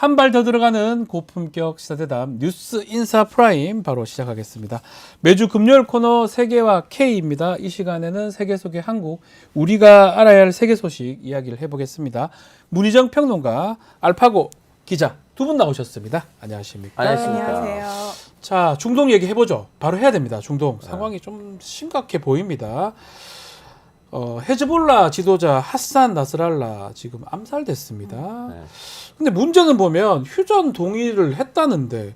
한 발 더 들어가는 고품격 시사대담 뉴스 인사 프라임 바로 시작하겠습니다. 매주 금요일 코너 세계와 K입니다. 이 시간에는 세계 속의 한국, 우리가 알아야 할 세계 소식 이야기를 해보겠습니다. 문희정 평론가, 알파고 기자 두 분 나오셨습니다. 안녕하십니까? 안녕하세요. 자, 중동 얘기 해보죠. 바로 해야 됩니다. 중동 상황이 좀 심각해 보입니다. 헤즈볼라 지도자 하산 나스랄라 지금 암살됐습니다. 근데 문제는 보면 휴전 동의를 했다는데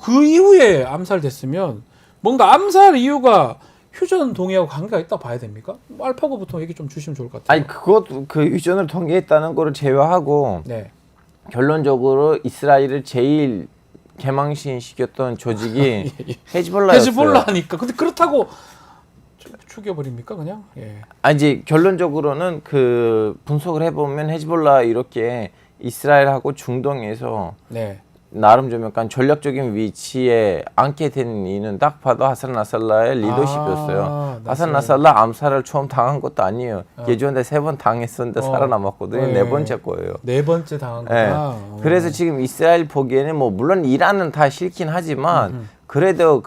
그 이후에 암살됐으면 뭔가 암살 이유가 휴전 동의하고 관계가 있다 봐야 됩니까? 알파고부터 얘기 좀 주시면 좋을 것 같아요. 아니 그것도 그 휴전을 동의했다는 거를 제외하고 네. 결론적으로 이스라엘을 제일 개망신시켰던 조직이 헤즈볼라였어요. 헤즈볼라니까. 근데 그렇다고 죽여버립니까 그냥? 예. 아니 이제 결론적으로는 그 분석을 해보면 헤즈볼라 이렇게 이스라엘하고 중동에서 네. 나름 좀 약간 전략적인 위치에 앉게 된 이유는 딱 봐도 하산 나살라의 리더십이었어요. 하산 나살라 암살을 처음 당한 것도 아니에요. 예전에 3번 당했었는데 살아남았거든요. 네. 4번째 거예요. 4번째 당한 거다. 네. 그래서 지금 이스라엘 보기에는 뭐 물론 이란은 다 싫긴 하지만 그래도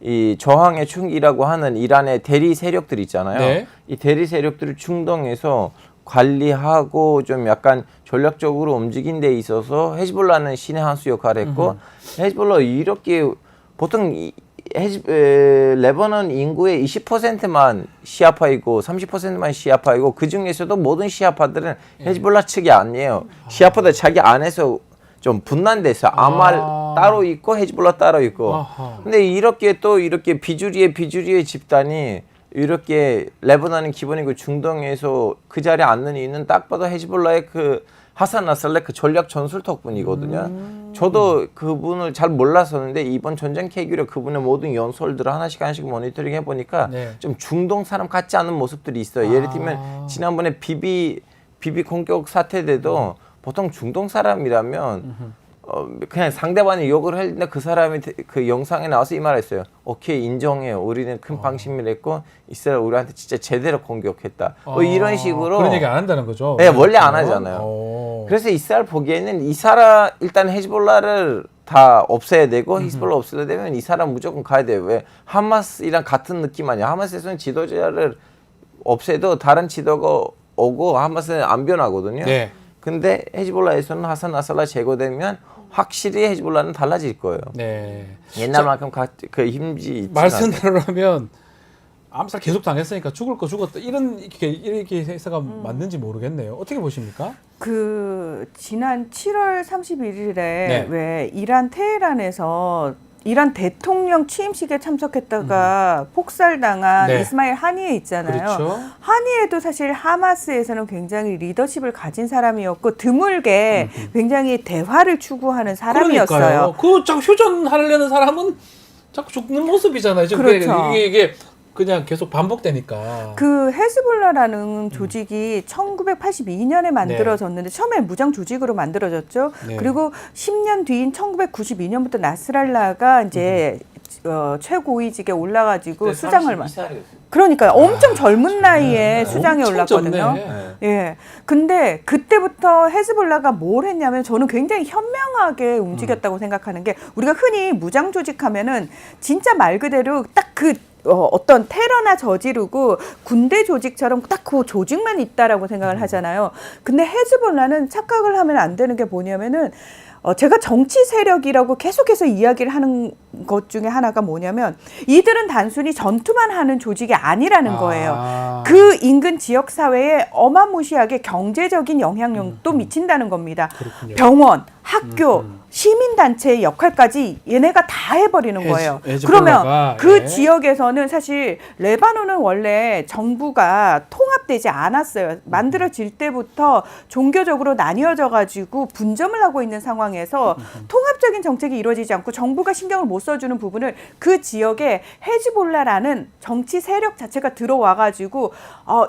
이 저항의 충이라고 하는 이란의 대리 세력들 있잖아요. 네. 이 대리 세력들을 중동에서 관리하고 좀 약간 전략적으로 움직인 데 있어서 헤즈볼라는 신의 한 수 역할을 했고 헤즈볼라 이렇게 보통 레바논 인구의 20%만 시아파이고 30%만 시아파이고 그 중에서도 모든 시아파들은 헤즈볼라 측이 아니에요. 시아파들 자기 안에서 좀 분란돼서 아말 따로 있고 헤즈볼라 따로 있고. 근데 이렇게 또 이렇게 비주리의 집단이 이렇게 레바논은 기본이고 중동에서 그 자리에 앉는 이유는 딱 봐도 헤즈볼라의 그 하산 나살레 그 전략 전술 덕분이거든요. 저도 그분을 잘 몰랐었는데 이번 전쟁 계기로 그분의 모든 연설들을 하나씩 모니터링 해보니까 좀 중동 사람 같지 않은 모습들이 있어요. 예를 들면 지난번에 비비 공격 사태 때도 보통 중동 사람이라면 그냥 상대방이 욕을 했는데 그 사람이 그 영상에 나와서 이 말했어요. 오케이 인정해요. 우리는 큰 방심을 했고 이스라엘 우리한테 진짜 제대로 공격했다. 뭐 이런 식으로 그런 얘기 안 한다는 거죠. 네, 원래 안 하잖아요. 그래서 이스라엘 보기에는 이 사람 일단 헤즈볼라를 다 없애야 되고 히즈볼라 없애야 되면 이 사람 무조건 가야 돼요. 왜 하마스랑 같은 느낌 아니야? 하마스에서는 지도자를 없애도 다른 지도가 오고 하마스는 안 변하거든요. 네. 근데 헤즈볼라에서는 하산 나살라 제거되면 확실히 헤즈볼라는 달라질 거예요. 네. 옛날만큼 그 힘지 있지 말씀대로라면 암살 계속 당했으니까 죽을 거 죽었다 이렇게 해석가 맞는지 모르겠네요. 어떻게 보십니까? 그 지난 7월 31일에 왜 이란 테헤란에서 이란 대통령 취임식에 참석했다가 폭살당한 이스마일 하니에 있잖아요. 그렇죠. 하니에도 사실 하마스에서는 굉장히 리더십을 가진 사람이었고 드물게 굉장히 대화를 추구하는 사람이었어요. 그러니까요. 그 자꾸 휴전하려는 사람은 자꾸 죽는 모습이잖아요. 지금 그렇죠. 이게 그냥 계속 반복되니까. 그 헤즈볼라라는 조직이 1982년에 만들어졌는데 처음에 무장 조직으로 만들어졌죠. 그리고 10년 뒤인 1992년부터 나스랄라가 이제 최고위직에 올라가지고 수장을 그러니까요. 엄청 젊은 나이에 수장에 올랐거든요. 예. 근데 그때부터 헤즈볼라가 뭘 했냐면 저는 굉장히 현명하게 움직였다고 생각하는 게 우리가 흔히 무장 조직하면은 진짜 말 그대로 딱 어떤 테러나 저지르고 군대 조직처럼 딱 그 조직만 있다라고 생각을 하잖아요. 근데 헤즈볼라는 착각을 하면 안 되는 게 뭐냐면은 제가 정치 세력이라고 계속해서 이야기를 하는 것 중에 하나가 뭐냐면 이들은 단순히 전투만 하는 조직이 아니라는 거예요. 그 인근 지역 사회에 어마무시하게 경제적인 영향력도 미친다는 겁니다. 그렇군요. 병원, 학교, 시민단체의 역할까지 얘네가 다 해버리는 거예요. 헤즈볼라가, 그러면 그 지역에서는 사실 레바논은 원래 정부가 통합되지 않았어요. 만들어질 때부터 종교적으로 나뉘어져 가지고 분점을 하고 있는 상황에서 통합적인 정책이 이루어지지 않고 정부가 신경을 못 써주는 부분을 그 지역에 헤즈볼라라는 정치 세력 자체가 들어와 가지고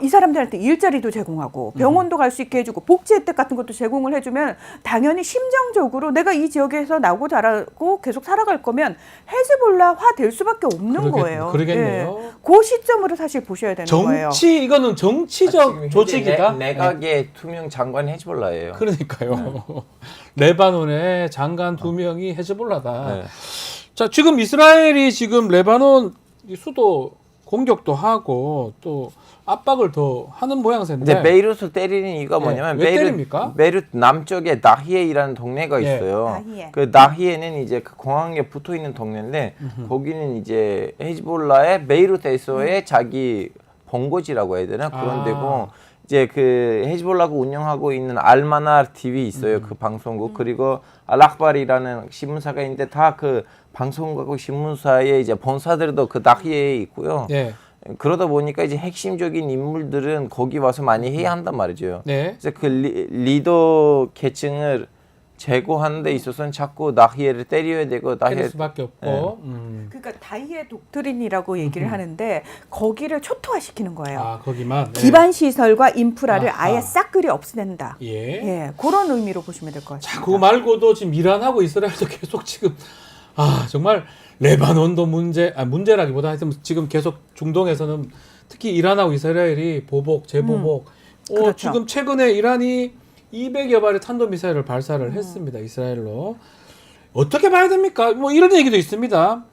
이 사람들한테 일자리도 제공하고 병원도 갈 수 있게 해주고 복지 혜택 같은 것도 제공을 해주면 당연히 심정 정상적으로 내가 이 지역에서 나고 자라고 계속 살아갈 거면 헤즈볼라화 될 수밖에 없는 거예요. 그러겠네요. 예. 그 시점으로 사실 보셔야 되는 거예요. 이거는 정치적 조직이다. 내각의 투명 장관이 헤즈볼라예요. 그러니까요. 레바논의 장관 2명이 헤즈볼라다. 네. 자, 지금 이스라엘이 지금 레바논 수도 공격도 하고 또 압박을 더 하는 모양새인데. 근데 베이룻을 때리는 이유가 뭐냐면 왜 때립니까? 베이룻 남쪽에 나히에이라는 동네가 예. 있어요. 나히에. 그 나히에는 이제 그 공항에 붙어 있는 동네인데 거기는 이제 헤즈볼라의 베이룻에서의 자기 본거지라고 해야 되나 그런 아. 데고 이제 그 헤즈볼라가 운영하고 있는 알마나 TV 있어요. 그 방송국 그리고 알악바리라는 신문사가 있는데 다 그 방송국하고 신문사의 이제 본사들도 그 나히에에 있고요. 예. 그러다 보니까 이제 핵심적인 인물들은 거기 와서 많이 해야 한단 말이죠. 네. 그래서 그 리더 계층을 제거하는 데 있어서는 자꾸 나히에를 때려야 되고 때릴 수밖에 없고. 네. 그러니까 다이의 독트린이라고 얘기를 하는데 거기를 초토화시키는 거예요. 아, 거기만. 네. 기반 시설과 인프라를 아하. 아예 싹 그리 없앤다. 예. 예, 그런 의미로 보시면 될 것 같습니다. 자, 그거 말고도 지금 이란하고 이스라엘도 계속 지금 정말 레바논도 문제라기보다 하여튼 지금 계속 중동에서는 특히 이란하고 이스라엘이 보복, 재보복. 그렇죠. 지금 최근에 이란이 200여 발의 탄도미사일을 발사를 했습니다. 이스라엘로. 어떻게 봐야 됩니까? 뭐 이런 얘기도 있습니다.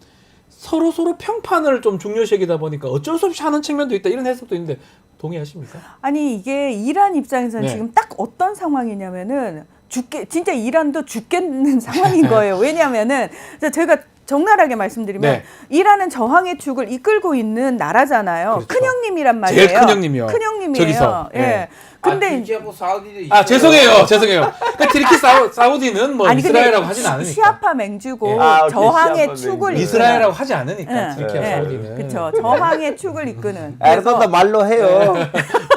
서로 평판을 좀 중요시 여기다 보니까 어쩔 수 없이 하는 측면도 있다. 이런 해석도 있는데 동의하십니까? 아니 이게 이란 입장에서는 네. 지금 딱 어떤 상황이냐면은 진짜 이란도 죽겠는 상황인 거예요. 왜냐하면은 제가 적나라하게 말씀드리면 네. 이란은 저항의 축을 이끌고 있는 나라잖아요. 그렇죠. 큰형님이란 말이에요. 제일 큰형님이요. 큰형님이에요. 저기서. 예. 네. 근데 죄송해요. 그러니까 트리키 사우디는 뭐 아니, 근데 이스라엘하고 하진 않으니까. 시아파 맹주고 예. 아, 오케이, 저항의 시아파 축을 맹주. 이끄는 이스라엘하고 하지 않으니까 예, 트리키와 예. 사우디는. 그렇죠. 저항의 축을 이끄는. 에르도안도 말로 해요.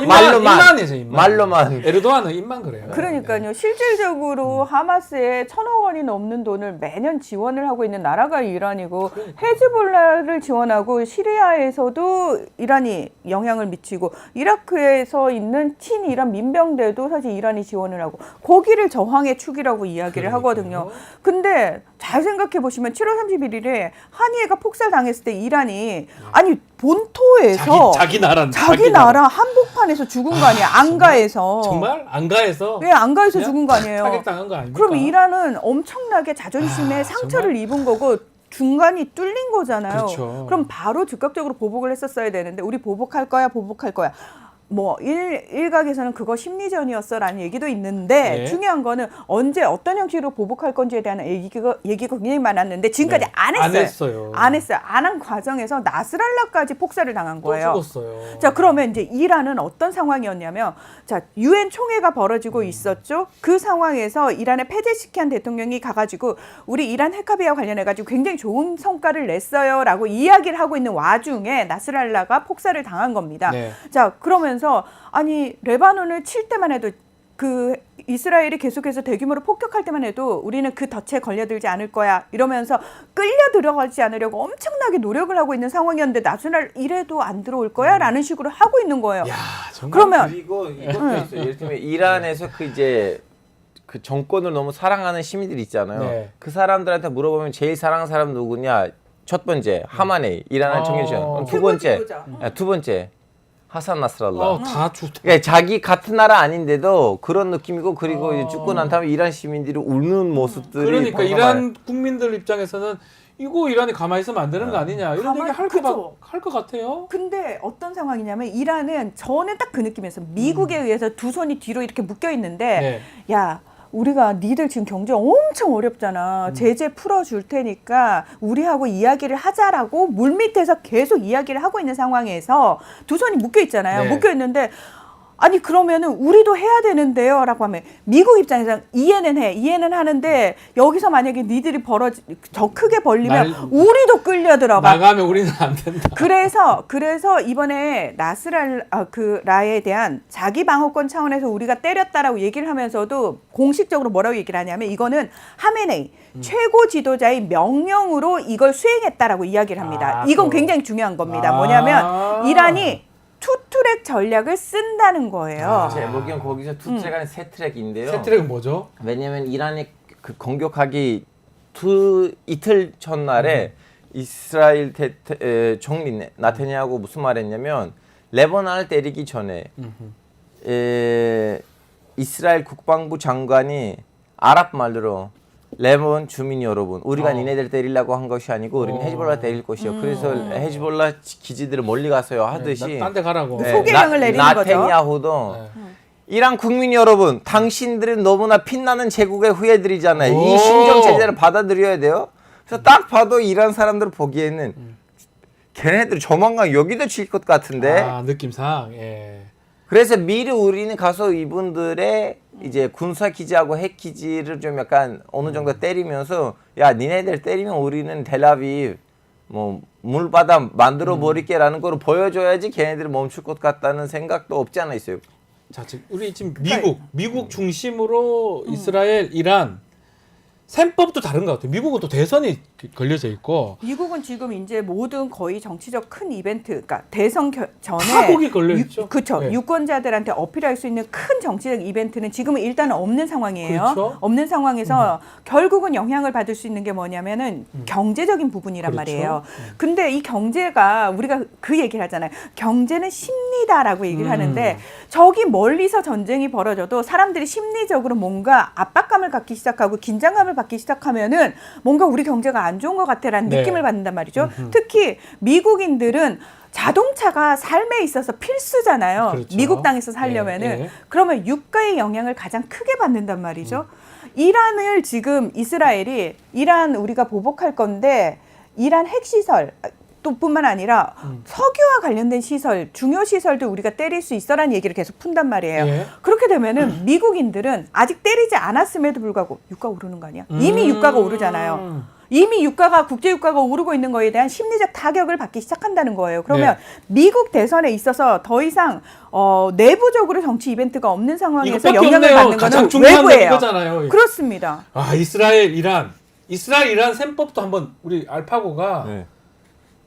입만이죠, 입만. 말로만. 에르도안은 입만 그래요. 그러니까요. 실질적으로 하마스에 1,000억 원이 넘는 돈을 매년 지원을 하고 있는 나라가 이란이고 헤즈볼라를 지원하고 시리아에서도 이란이 영향을 미치고 이라크에서 있는 친이란 민병대도 사실 이란이 지원을 하고 거기를 저항의 축이라고 이야기를 하거든요. 근데 잘 생각해 보시면 7월 31일에 한의회가 폭살당했을 때 이란이 아니 본토에서 자기 나라 한복판에서 죽은 거 아니야? 안가에서. 정말 안가에서 왜 안가에서 그냥 죽은 거 아니에요? 타격당한 거 아닙니까? 그럼 이란은 엄청나게 자존심에 상처를 정말? 입은 거고 중간이 뚫린 거잖아요. 그렇죠. 그럼 바로 즉각적으로 보복을 했었어야 되는데 우리 보복할 거야. 뭐 일각에서는 그거 심리전이었어라는 얘기도 있는데 네. 중요한 거는 언제 어떤 형식으로 보복할 건지에 대한 얘기가 굉장히 많았는데 지금까지 네. 안 했어요. 안 한 과정에서 나스랄라까지 폭살을 당한 거예요. 또 죽었어요. 자, 그러면 이제 이란은 어떤 상황이었냐면, 자, 유엔 총회가 벌어지고 있었죠. 그 상황에서 이란의 페제시키안 대통령이 가가지고 우리 이란 핵합의와 관련해가지고 굉장히 좋은 성과를 냈어요라고 이야기를 하고 있는 와중에 나스랄라가 폭살을 당한 겁니다. 네. 자, 그러면서 아니 레바논을 칠 때만 해도 그 이스라엘이 계속해서 대규모로 폭격할 때만 해도 우리는 그 덫에 걸려들지 않을 거야 이러면서 끌려 들어가지 않으려고 엄청나게 노력을 하고 있는 상황이었는데 나스랄 이래도 안 들어올 거야 라는 식으로 하고 있는 거예요. 야, 정말 그러면 그리고 이것도 있어요. 예를 들면 이란에서 그 정권을 너무 사랑하는 시민들이 있잖아요. 네. 그 사람들한테 물어보면 제일 사랑하는 사람 누구냐? 첫 번째 하마네이 이란을 청해주죠. 두 번째 두 번째 하산 나스랄라. 다 죽다. 그러니까 자기 같은 나라 아닌데도 그런 느낌이고 그리고 이제 죽고 난 다음에 이란 시민들이 울는 모습들이 그러니까 보면 이란 국민들 입장에서는 이거 이란이 가만히 있으면 안 되는 거 아니냐 이런 얘기 할 것 같아요. 근데 어떤 상황이냐면 이란은 저는 딱 그 느낌이었어요. 미국에 의해서 두 손이 뒤로 이렇게 묶여 있는데 야 우리가 니들 지금 경제 엄청 어렵잖아. 제재 풀어줄 테니까 우리하고 이야기를 하자라고 물밑에서 계속 이야기를 하고 있는 상황에서 두 손이 묶여 있잖아요. 네. 묶여 있는데 아니 그러면은 우리도 해야 되는데요 라고 하면 미국 입장에서 이해는 하는데 여기서 만약에 니들이 더 크게 벌리면 우리도 끌려 들어가. 나가면 우리는 안 된다. 그래서 이번에 나스랄라에 대한 자기 방어권 차원에서 우리가 때렸다라고 얘기를 하면서도 공식적으로 뭐라고 얘기를 하냐면 이거는 하메네이 최고 지도자의 명령으로 이걸 수행했다라고 이야기를 합니다. 이건 굉장히 중요한 겁니다. 뭐냐면 이란이 투트랙 전략을 쓴다는 거예요. 제 보기엔 거기서 투 트랙 안에 세 트랙인데요. 새 트랙은 뭐죠? 왜냐면 이란이 그 공격하기 이틀 전날에 이스라엘 총리 나타냐고 무슨 말했냐면 레바논을 때리기 전에 이스라엘 국방부 장관이 아랍 말로 레바논 주민 여러분, 우리가 니네들 때리려고 한 것이 아니고 우리는 헤즈볼라 때릴 것이요. 그래서 헤즈볼라 기지들을 멀리 가서요 하듯이 딴 데 가라고. 소개명을 내리는 거죠. 나타냐후도 이란 국민 여러분, 당신들은 너무나 빛나는 제국의 후예들이잖아요. 이 신정 제재를 받아들여야 돼요. 그래서 딱 봐도 이란 사람들 보기에는 걔네들 조만간 여기도 질 것 같은데. 아, 느낌상. 예. 그래서 미리 우리는 가서 이분들의 이제 군사 기지하고 핵 기지를 좀 약간 어느 정도 때리면서 야, 니네들 때리면 우리는 텔아비브 뭐 물바다 만들어 버릴게라는 걸 보여줘야지 걔네들이 멈출 것 같다는 생각도 없지 않아 있어요. 자, 우리 지금 미국 중심으로 이스라엘, 이란 셈법도 다른 것 같아요. 미국은 또 대선이 걸려져 있고 미국은 지금 이제 모든 거의 정치적 큰 이벤트, 그러니까 대선 전에 다 거기 걸려 있죠. 그렇죠. 네. 유권자들한테 어필할 수 있는 큰 정치적 이벤트는 지금은 일단은 없는 상황이에요. 그렇죠. 없는 상황에서 결국은 영향을 받을 수 있는 게 뭐냐면은 경제적인 부분이란 그렇죠. 말이에요. 근데 이 경제가 우리가 그 얘기를 하잖아요. 경제는 심리다라고 얘기를 하는데 저기 멀리서 전쟁이 벌어져도 사람들이 심리적으로 뭔가 압박감을 갖기 시작하고 긴장감을 받기 시작하면은 뭔가 우리 경제가 안 좋은 것 같아라는 네. 느낌을 받는단 말이죠. 특히 미국인들은 자동차가 삶에 있어서 필수잖아요. 그렇죠. 미국 땅에서 살려면은 예. 그러면 유가의 영향을 가장 크게 받는단 말이죠. 이란을 지금 이스라엘이 이란 우리가 보복할 건데 이란 핵시설 또 뿐만 아니라 석유와 관련된 시설, 중요 시설도 우리가 때릴 수 있어라는 얘기를 계속 푼단 말이에요. 예. 그렇게 되면은 미국인들은 아직 때리지 않았음에도 불구하고 유가 오르는 거 아니야? 이미 유가가 오르잖아요. 이미 유가가 국제 유가가 오르고 있는 거에 대한 심리적 타격을 받기 시작한다는 거예요. 그러면 네. 미국 대선에 있어서 더 이상 내부적으로 정치 이벤트가 없는 상황에서 이것밖에 영향을 없네요. 받는 가장 거는 중요한 건 외부예요. 이거잖아요. 그렇습니다. 아, 이스라엘, 이란 셈법도 한번 우리 알파고가 네.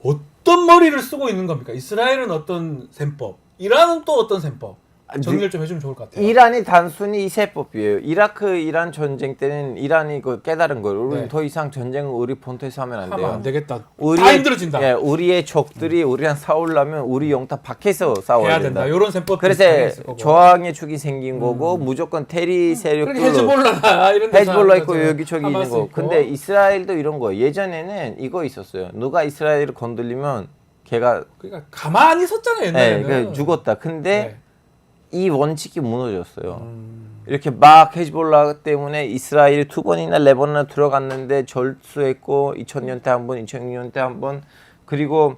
어떤 머리를 쓰고 있는 겁니까? 이스라엘은 어떤 셈법, 이란은 또 어떤 셈법? 정리를 좀 해주면 좋을 것 같아요. 이란이 단순히 이 세법이에요. 이라크 이란 전쟁 때는 이란이 그 깨달은 거예요. 우리는 네. 더 이상 전쟁을 우리 본토에서 하면 안 돼요. 하면 안 되겠다. 우리의- 다 힘들어진다. 예, 우리의 적들이 우리랑 싸우려면 우리 영토 밖에서 싸워야 해야 된다. 된다. 이런 셈법. 그래서 있을 거고. 저항의 축이 생긴 거고 무조건 테리 그러니까 세력들로 헤즈볼라 이런 데서 헤즈볼라 하는 있고 거죠. 여기 저기 있는 하마스 거. 있고. 근데 이스라엘도 이런 거. 예전에는 이거 있었어요. 누가 이스라엘을 건들리면 걔가 그러니까 가만히 섰잖아요 옛날에는. 그 죽었다. 근데 네. 이 원칙이 무너졌어요. 이렇게 막 헤즈볼라 때문에 이스라엘이 2번이나 레바논에 들어갔는데 절수했고 2000년대 한 번, 2006년대 한 번, 그리고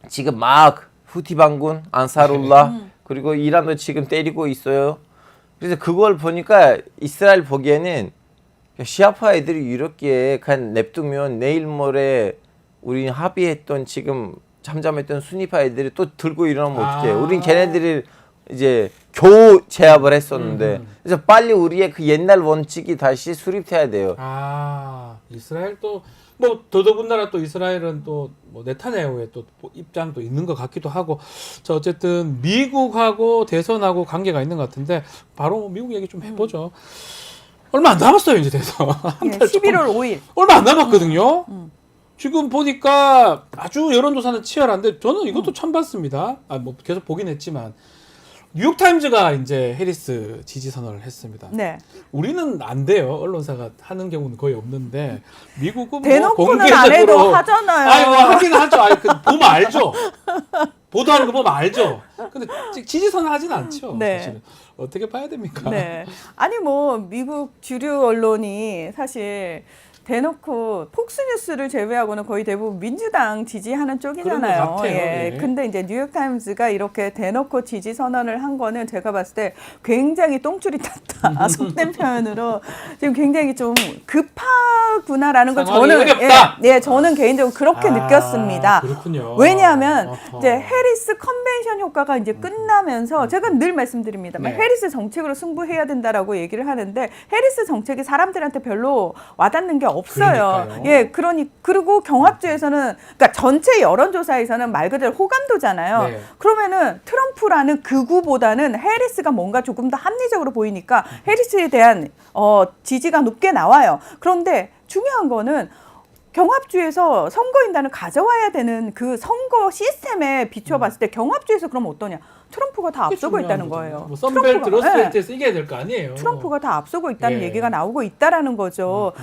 지금 막 후티 반군 안사룰라 그리고 이란도 지금 때리고 있어요. 그래서 그걸 보니까 이스라엘 보기에는 시아파 애들이 이렇게 그냥 냅두면 내일 모레 우리 합의했던 지금 잠잠했던 순위파 애들이 또 들고 일어나면 어떡해. 우린 걔네들이 이제 겨우 제압을 했었는데 그래서 빨리 우리의 그 옛날 원칙이 다시 수립돼야 돼요. 아, 이스라엘 또 뭐 더더군다나 또 이스라엘은 또 뭐 네타냐후의 또 입장도 있는 것 같기도 하고. 자, 어쨌든 미국하고 대선하고 관계가 있는 것 같은데 바로 미국 얘기 좀 해보죠. 얼마 안 남았어요 이제 대선. 예, 11월 5일. 얼마 안 남았거든요. 지금 보니까 아주 여론조사는 치열한데 저는 이것도 처음 봤습니다. 아, 뭐 계속 보긴 했지만 뉴욕타임즈가 이제 해리스 지지 선언을 했습니다. 네. 우리는 안 돼요. 언론사가 하는 경우는 거의 없는데 미국은 대놓고는 뭐 안 해도 공개적으로 하잖아요. 아니 뭐 하긴 하죠. 아니, 보면 알죠. 보도하는 거 보면 알죠. 근데 지지 선언 하진 않죠. 네. 사실은 어떻게 봐야 됩니까? 네. 아니 뭐 미국 주류 언론이 사실 대놓고 폭스뉴스를 제외하고는 거의 대부분 민주당 지지하는 그런 쪽이잖아요. 것 같아요. 예. 예. 근데 이제 뉴욕타임즈가 이렇게 대놓고 지지 선언을 한 거는 제가 봤을 때 굉장히 똥줄이 탔다. 속된 표현으로 지금 굉장히 좀 급하구나라는 걸 상황이 저는 어렵다. 예, 저는 개인적으로 그렇게 느꼈습니다. 그렇군요. 왜냐하면 어허. 이제 해리스 컨벤션 효과가 이제 끝나면서 제가 늘 말씀드립니다만 네. 해리스 정책으로 승부해야 된다라고 얘기를 하는데 해리스 정책이 사람들한테 별로 와닿는 게 없어요. 그러니까요. 예, 그리고 경합주에서는 그러니까 전체 여론조사에서는 말 그대로 호감도잖아요. 네. 그러면은 트럼프라는 극우보다는 해리스가 뭔가 조금 더 합리적으로 보이니까 해리스에 대한 지지가 높게 나와요. 그런데 중요한 거는 경합주에서 선거인단을 가져와야 되는 그 선거 시스템에 비춰봤을 때 경합주에서 그럼 어떠냐? 트럼프가 다 앞서고 있다는 거예요. 뭐 선벨트, 트럼프가- 러스트벨트에서 이겨야 될 거 아니에요. 트럼프가 다 앞서고 있다는 예. 얘기가 나오고 있다라는 거죠.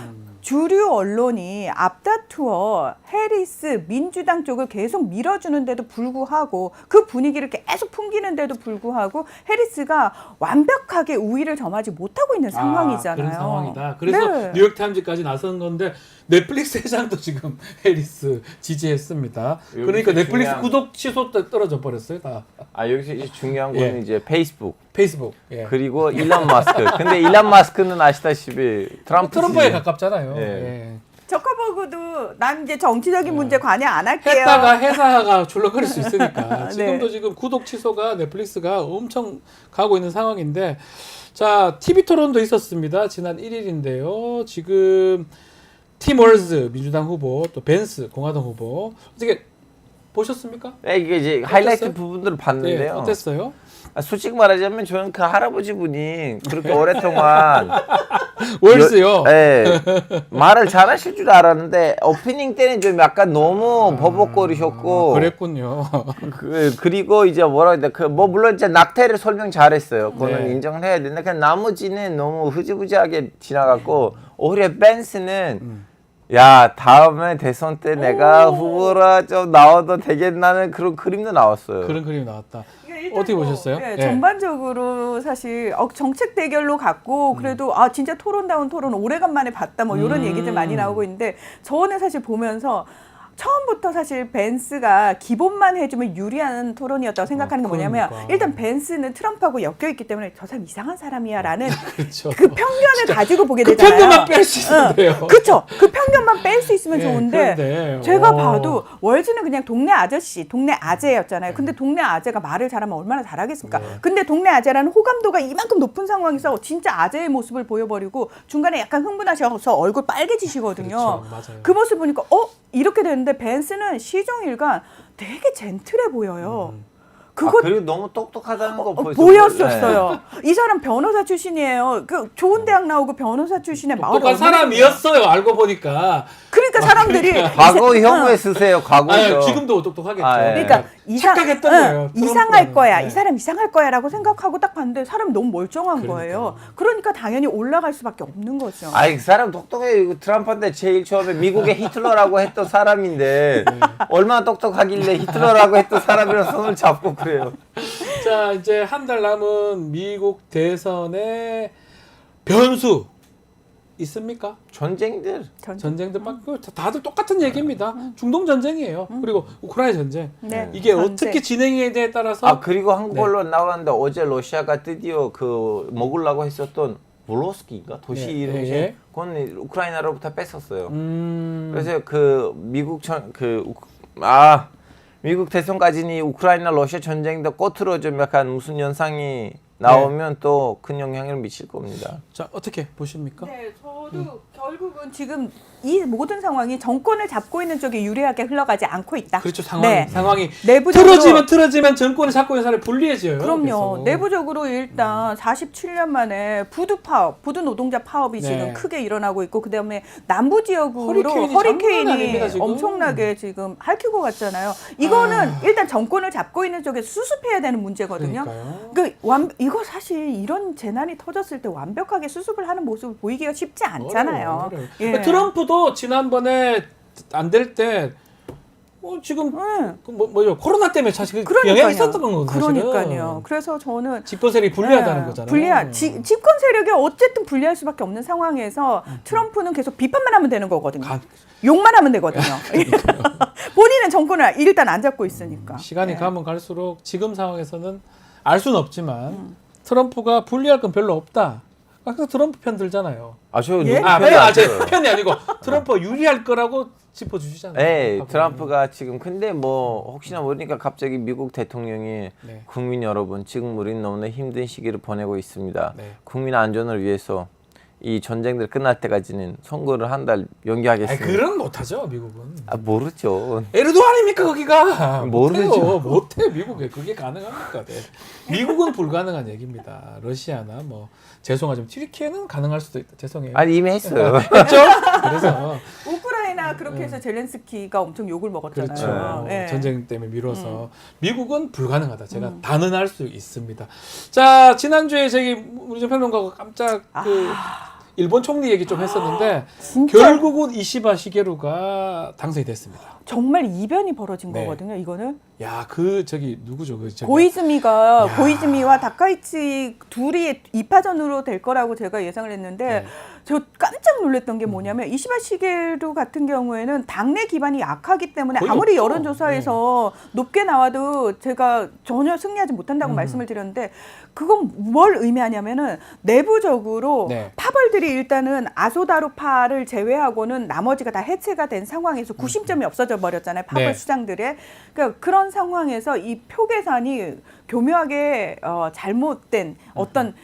주류 언론이 앞다투어 해리스 민주당 쪽을 계속 밀어주는데도 불구하고 그 분위기를 계속 풍기는데도 불구하고 해리스가 완벽하게 우위를 점하지 못하고 있는 상황이잖아요. 그런 상황이다. 그래서 네. 뉴욕타임즈까지 나선 건데 넷플릭스 회장도 지금 해리스 지지했습니다. 그러니까 넷플릭스 중요한- 구독 취소 떨어져 버렸어요. 다. 여기서 이제 중요한 거는 예. 이제 페이스북 페이스북. 예. 그리고 일론 마스크. 근데 일론 마스크는 아시다시피 트럼프에 가깝잖아요. 예. 예. 저커버그도 난 이제 정치적인 문제 관여 안 할게요. 했다가 회사가 출렁거릴 수 있으니까 네. 지금도 지금 구독 취소가 넷플릭스가 엄청 가고 있는 상황인데 자 TV 토론도 있었습니다. 지난 1일인데요. 지금 팀 월즈 민주당 후보 또 벤스 공화당 후보 어떻게 보셨습니까? 이게 이제 하이라이트 어땠어요? 부분들을 네, 봤는데요. 어땠어요? 솔직히 말하자면 저는 그 할아버지 분이 그렇게 오랫동안 월즈요. 예, 말을 잘하실 줄 알았는데 오프닝 때는 좀 약간 너무 버벅거리셨고 그랬군요. 그리고 이제 뭐라 해야 돼? 뭐 물론 이제 낙태를 설명 잘했어요. 그거는 네. 인정을 해야 되는데 그냥 나머지는 너무 흐지부지하게 지나갔고 오히려 벤스는 야 다음에 대선 때 내가 후보라 좀 나와도 되겠나는 그런 그림도 나왔어요. 그런 그림이 나왔다. 일단 어떻게 뭐, 보셨어요? 네, 네. 전반적으로 사실 정책 대결로 갔고 그래도 진짜 토론다운 토론 오래간만에 봤다 뭐 이런 얘기들 많이 나오고 있는데 저는 사실 보면서 처음부터 사실 벤스가 기본만 해주면 유리한 토론이었다고 생각하는 게 뭐냐면 그러니까. 일단 벤스는 트럼프하고 엮여있기 때문에 저 사람 이상한 사람이야라는 그렇죠. 그 편견을 가지고 보게 그 되잖아요. 편견만 뺄 수 있는데요. 그렇죠. 그 편견만 뺄 수 있으면 예, 좋은데 그런데, 제가 오. 봐도 월즈는 그냥 동네 아저씨, 동네 아재였잖아요. 근데 동네 아재가 말을 잘하면 얼마나 잘하겠습니까? 네. 근데 동네 아재라는 호감도가 이만큼 높은 상황에서 진짜 아재의 모습을 보여버리고 중간에 약간 흥분하셔서 얼굴 빨개지시거든요. 그렇죠. 맞아요. 그 모습 보니까 이렇게 되는데 벤스는 시종일관 되게 젠틀해 보여요. 그거 그리고 너무 똑똑하다는 거 보였었어요. 이 사람 변호사 출신이에요. 그 좋은 대학 나오고 변호사 출신의 마을이 똑똑한 사람이었어요. 알고 보니까. 그러니까 사람들이 과거 혐오에 쓰세요. 과거죠. 아니, 지금도 똑똑하겠죠. 아, 예. 그러니까 착각했던 거예요. 이상할 트럼프는. 거야. 네. 이 사람 이상할 거야라고 생각하고 딱 봤는데 사람이 너무 멀쩡한 거예요. 그러니까 당연히 올라갈 수밖에 없는 거죠. 그 사람 똑똑해요. 트럼프한테 제일 처음에 미국의 히틀러라고 했던 사람인데 얼마나 똑똑하길래 히틀러라고 했던 사람이랑 손을 잡고 그래요. 자, 이제 한 달 남은 미국 대선의 변수 있습니까? 전쟁들. 전쟁들 막 다들 똑같은 얘기입니다. 중동 전쟁이에요. 그리고 우크라이나 전쟁. 네, 이게 전쟁. 어떻게 진행에 대해 따라서 그리고 한국 네. 언론 나왔는데 어제 러시아가 드디어 그 먹으려고 했었던 볼로스키인가 도시 네, 이름이 예. 그건 우크라이나로부터 뺐었어요. 음, 그래서 그 미국 대선까지는 우크라이나 러시아 전쟁도 끝으로 좀 약간 무슨 현상이 나오면 또 큰 영향을 미칠 겁니다. 자, 어떻게 보십니까? 네, 저도 결국은 지금 이 모든 상황이 정권을 잡고 있는 쪽에 유리하게 흘러가지 않고 있다. 그렇죠. 상황이 내부적으로 틀어지면 정권을 잡고 있는 사람이 불리해져요. 그럼요. 계속. 내부적으로 일단 47년 만에 부두 노동자 파업이 네. 지금 크게 일어나고 있고 그다음에 남부 지역으로 허리케인이 장난 아닙니다, 지금. 엄청나게 지금 핥히고 갔잖아요. 이거는 일단 정권을 잡고 있는 쪽에 수습해야 되는 문제거든요. 그러니까요. 이거 사실 이런 재난이 터졌을 때 완벽하게 수습을 하는 모습을 보이기가 쉽지 않잖아요. 어려워요. 예. 트럼프도 지난번에 안 될 때 지금 뭐죠? 코로나 때문에 사실 영향이 있었던 거거든요. 그러니까요. 그래서 저는 집권 세력이 불리하다는 거잖아요. 집권 세력이 어쨌든 불리할 수밖에 없는 상황에서 트럼프는 계속 비판만 하면 되는 거거든요. 욕만 하면 되거든요. 본인은 정권을 일단 안 잡고 있으니까. 시간이 가면 갈수록 지금 상황에서는 알 수는 없지만 트럼프가 불리할 건 별로 없다. 그래서 트럼프 편 들잖아요. 저 예? 제 편이 아니고 트럼프가 유리할 거라고 짚어주시잖아요. 네, 트럼프가 지금 근데 뭐 혹시나 모르니까 갑자기 미국 대통령이 네. 국민 여러분 지금 우리는 너무나 힘든 시기를 보내고 있습니다. 네. 국민 안전을 위해서 이 전쟁들 끝날 때까지는 선거를 한 달 연기하겠습니다. 그런 못하죠 미국은. 아, 모르죠. 에르도 아닙니까 거기가? 모르죠. 못해 미국에 그게 가능합니까? 네. 미국은 불가능한 얘기입니다. 러시아나 뭐 죄송하지만 튀르키예는 가능할 수도 있다. 죄송해요. 아니 이미 했어요. 그렇죠? 그래서 우크라이나 그렇게 해서 젤렌스키가 엄청 욕을 먹었잖아요. 그렇죠. 예. 전쟁 때문에 미뤄서 미국은 불가능하다. 제가 단언할 수 있습니다. 자 지난주에 저기 우리 평론가가 깜짝 그 일본 총리 얘기 좀 했었는데 진짜? 결국은 이시바 시게루가 당선이 됐습니다. 정말 이변이 벌어진 네. 거거든요. 이거는 야 그 저기 누구죠? 그 저기 고이즈미가 야. 고이즈미와 다카이치 둘이 2파전으로 될 거라고 제가 예상을 했는데 네. 저 깜짝 놀랐던 게 뭐냐면 이시바 시게루 같은 경우에는 당내 기반이 약하기 때문에 거의 아무리 없죠. 여론조사에서 높게 나와도 제가 전혀 승리하지 못한다고 말씀을 드렸는데 그건 뭘 의미하냐면은 내부적으로 네. 파벌들이 일단은 아소다루파를 제외하고는 나머지가 다 해체가 된 상황에서 구심점이 없어져 버렸잖아요. 파벌 네. 수장들의 그러니까 그런 상황에서 이 표 계산이 교묘하게 잘못된 어떤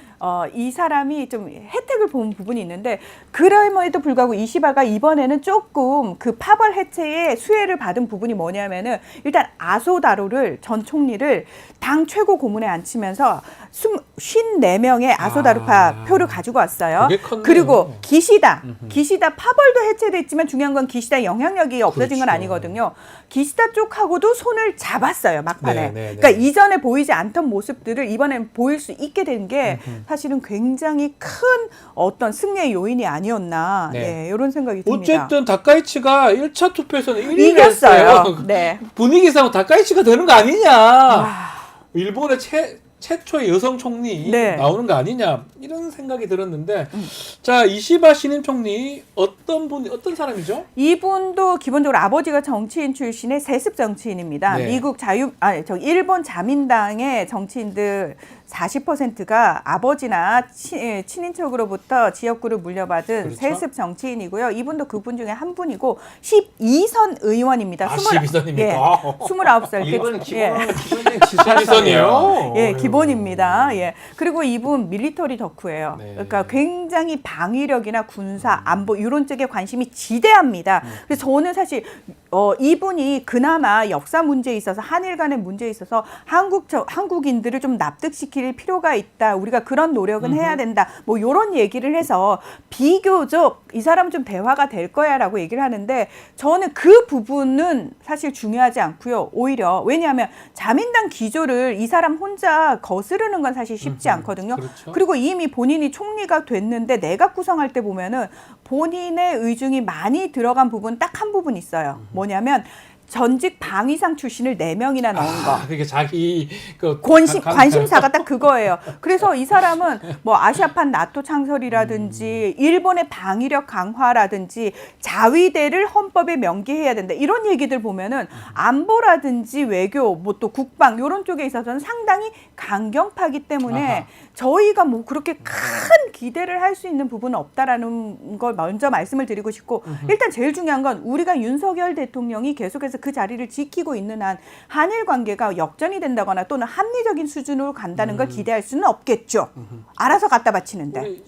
이 사람이 좀 혜택을 본 부분이 있는데 그럼에도 불구하고 이시바가 이번에는 조금 그 파벌 해체의 수혜를 받은 부분이 뭐냐면은 일단 아소다루를 전 총리를 당 최고 고문에 앉히면서 54명의 아소다루파 표를 가지고 왔어요. 그게 컸네요. 그리고 기시다 파벌도 해체됐지만 중요한 건 기시다 영향력이 없어진 건 그렇죠. 아니거든요. 기시다 쪽하고도 손을 잡았어요 막판에. 네, 네, 네. 그러니까 이전에 보이지 않던 모습들을 이번엔 보일 수 있게 된 게 사실은 굉장히 큰 어떤 승리의 요인이 아니었나 네. 이런 생각이 듭니다. 어쨌든 다카이치가 1차 투표에서는 1위를 이겼어요. 했어요. 네. 분위기상 다카이치가 되는 거 아니냐. 일본의 최초의 여성 총리 네. 나오는 거 아니냐 이런 생각이 들었는데 자 이시바 신임 총리 어떤 사람이죠? 이분도 기본적으로 아버지가 정치인 출신의 세습 정치인입니다. 네. 일본 자민당의 정치인들 40%가 아버지나 친인척으로부터 지역구를 물려받은 그렇죠. 세습 정치인이고요. 이분도 그분 중에 한 분이고 12선 의원입니다. 12선입니까? 29살. 이번 기본은 12선이에요. 예, 기본입니다. 예. 그리고 이분 밀리터리 덕후예요. 네. 그러니까 굉장히 방위력이나 군사, 안보 이런 쪽에 관심이 지대합니다. 그래서 저는 사실 이분이 그나마 역사 문제에 있어서 한일 간의 문제에 있어서 한국인들을 좀 납득시킬 필요가 있다. 우리가 그런 노력은 해야 된다. 뭐 이런 얘기를 해서 비교적 이 사람은 좀 대화가 될 거야라고 얘기를 하는데 저는 그 부분은 사실 중요하지 않고요. 오히려 왜냐하면 자민당 기조를 이 사람 혼자 거스르는 건 사실 쉽지 않거든요. 그렇죠. 그리고 이미 본인이 총리가 됐는데 내각 구성할 때 보면은 본인의 의중이 많이 들어간 부분 딱 한 부분 있어요. 뭐냐면 전직 방위상 출신을 4명이나 넣은 거. 그게 자기 그 관심사가 딱 그거예요. 그래서 이 사람은 뭐 아시아판 나토 창설이라든지 일본의 방위력 강화라든지 자위대를 헌법에 명기해야 된다. 이런 얘기들 보면은 안보라든지 외교, 뭐 또 국방 이런 쪽에 있어서는 상당히 강경파기 때문에 아하. 저희가 뭐 그렇게 큰 기대를 할 수 있는 부분은 없다라는 걸 먼저 말씀을 드리고 싶고 일단 제일 중요한 건 우리가 윤석열 대통령이 계속해서 그 자리를 지키고 있는 한 한일 관계가 역전이 된다거나 또는 합리적인 수준으로 간다는 걸 기대할 수는 없겠죠. 알아서 갖다 바치는데. 우리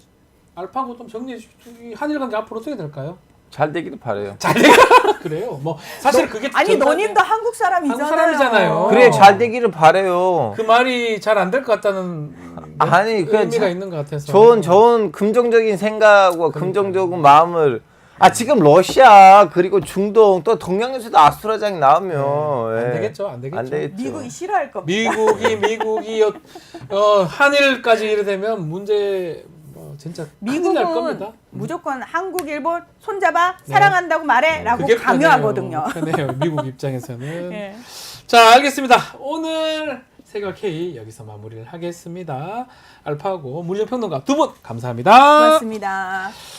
알파고 좀 정리해 주시기 한일 관계 앞으로 어떻게 될까요? 잘 되기를 바래요. 그래요. 뭐 사실 그게 아니 너님도 한국 사람이잖아요. 한국 사람이잖아요. 그래 잘 되기를 바래요. 그 말이 잘 안 될 것 같다는 아니 그 의미가 있는 것 같아서. 좋은 금정적인 생각과 금정적인 마음을 지금 러시아 그리고 중동 또 동양에서도 아수라장이 나오면 안 되겠죠. 안 되겠죠. 안 되겠죠. 미국이 싫어할 겁니다. 미국이 한일까지 이래 되면 문제 진짜 큰일 날 겁니다. 미국은 무조건 한국, 일본 손잡아 사랑한다고 말해라고 그게 강요하거든요. 편해요. 미국 입장에서는. 예. 자, 알겠습니다. 오늘 세계와 K 여기서 마무리를 하겠습니다. 알파고 물리평론가 두 분 감사합니다. 고맙습니다.